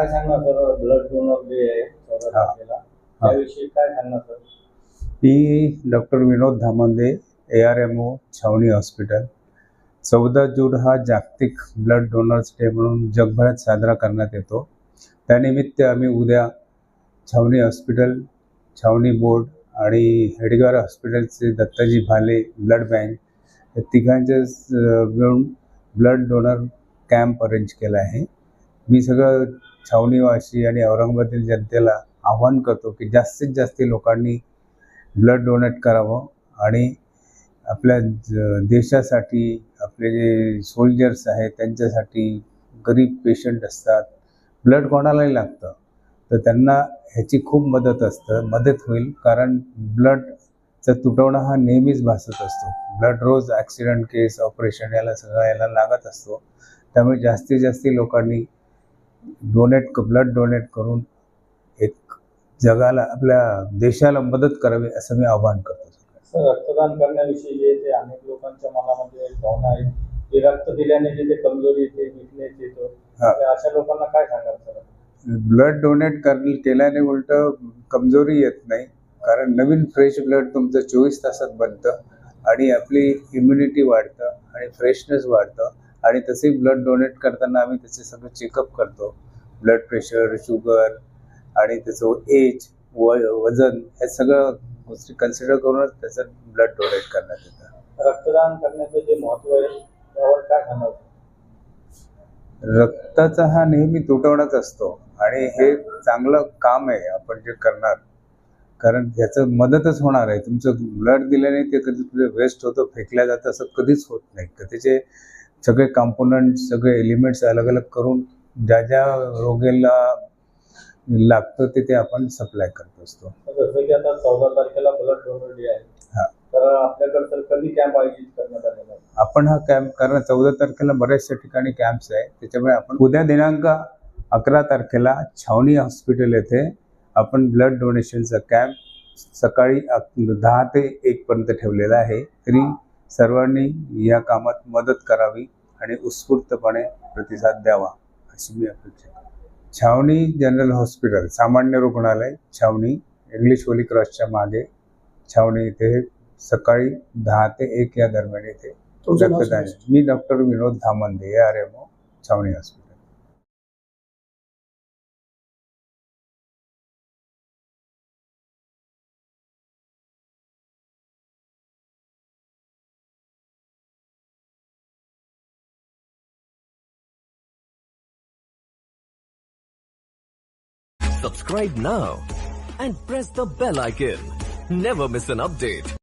काय सांगणार sir, blood donor day आहे 14 तारखेला, त्याविषयी काय सांगणार सर? मी डॉक्टर विनोद धामंदे, ARMO छावणी हॉस्पिटल. 14 जून हा जागतिक ब्लड डोनर्स डे म्हणून जगभरात साजरा करण्यात येतो. त्यानिमित्त आम्ही उद्या छावणी हॉस्पिटल, छावणी बोर्ड आणि हेडगेवार हॉस्पिटलचे दत्ताजी भाले ब्लड बँक या तिघांचे मिळून ब्लड डोनर कॅम्प अरेंज केला आहे. मी सगळं छावणीवासी आणि औरंगाबादील जनतेला आव्हान करतो की जास्तीत जास्त लोकांनी ब्लड डोनेट करावं आणि आपल्या देशासाठी, आपले जे सोल्जर्स आहेत त्यांच्यासाठी, गरीब पेशंट असतात, ब्लड कोणालाही लागतं तर त्यांना ह्याची खूप मदत होईल. कारण ब्लडचा तुटवडा हा नेहमीच भासत असतो. ब्लड रोज ॲक्सिडेंट केस, ऑपरेशन याला लागत असतो. त्यामुळे जास्तीत जास्त लोकांनी ब्लड डोनेट करून एक जगाला, आपल्या देशाला मदत करावी असं मी आवाहन करतो. सर, रक्तदान करण्याविषयी जे ते अनेक लोकांच्या मनामध्ये भावना आहे की रक्त दिल्याने जे ते कमजोरी येते, विकनेस येतो, अशा लोकांना काय सांगाल सर? ब्लड डोनेट केल्याने उलट कमजोरी येत नाही, कारण नवीन फ्रेश ब्लड तुमचं 24 तासात बनतं आणि आपली इम्युनिटी वाढतं आणि फ्रेशनेस वाढतं. आणि तसे ब्लड डोनेट करताना आम्ही त्याचे सगळं चेकअप करतो. ब्लड प्रेशर, शुगर आणि त्याचं एज, वजन, हे सगळं गोष्टी कन्सिडर करूनच त्याचं ब्लड डोनेट करण्यात येतं. रक्तदान करण्याचं जे महत्त्व आहे त्यावर काय सांगाल? रक्ताचा हा नेहमी तुटवडाच असतो आणि हे चांगलं काम आहे आपण जे करणार, कारण त्याचं मदतच होणार आहे. तुमचं ब्लड दिल्याने ते कधी वेस्ट होतं, फेकल्या जातं, असं कधीच होत नाही. तर त्याचे सगळे कॉम्पोनंट, सगळे एलिमेंट्स अलग अलग करून ज्या रोगीला लागतं ते आपण सप्लाय करत असतो. जसं की आता 14 तारखेला ब्लड डोनर डे आहे, तर आपल्याकडे तर कधी कॅम्प आयोजित करण्यात आलेला आहे? आपण हा कॅम्प, कारण 14 तारखेला बऱ्याचशा ठिकाणी कॅम्प्स आहे, त्याच्यामुळे आपण उद्या दिनांक 11 तारखेला छावणी हॉस्पिटल येथे आपण ब्लड डोनेशनचा कॅम्प सकाळी 10 ते 1 पर्यंत ठेवलेला आहे. तरी सर्वांनी या कामात मदत करावी आणि उत्स्फूर्तपणे प्रतिसाद द्यावा अशी मी अपेक्षा करतो. छावणी जनरल हॉस्पिटल, सामान्य रुग्णालय, छावणी, इंग्लिश होली क्रॉसच्या मागे, छावणी इथे सकाळी 10 ते 1 या दरम्यान इथे रक्तदान. मी डॉक्टर विनोद धामंदे, ARMO छावणी hospital. Subscribe now and press the bell icon. Never miss an update.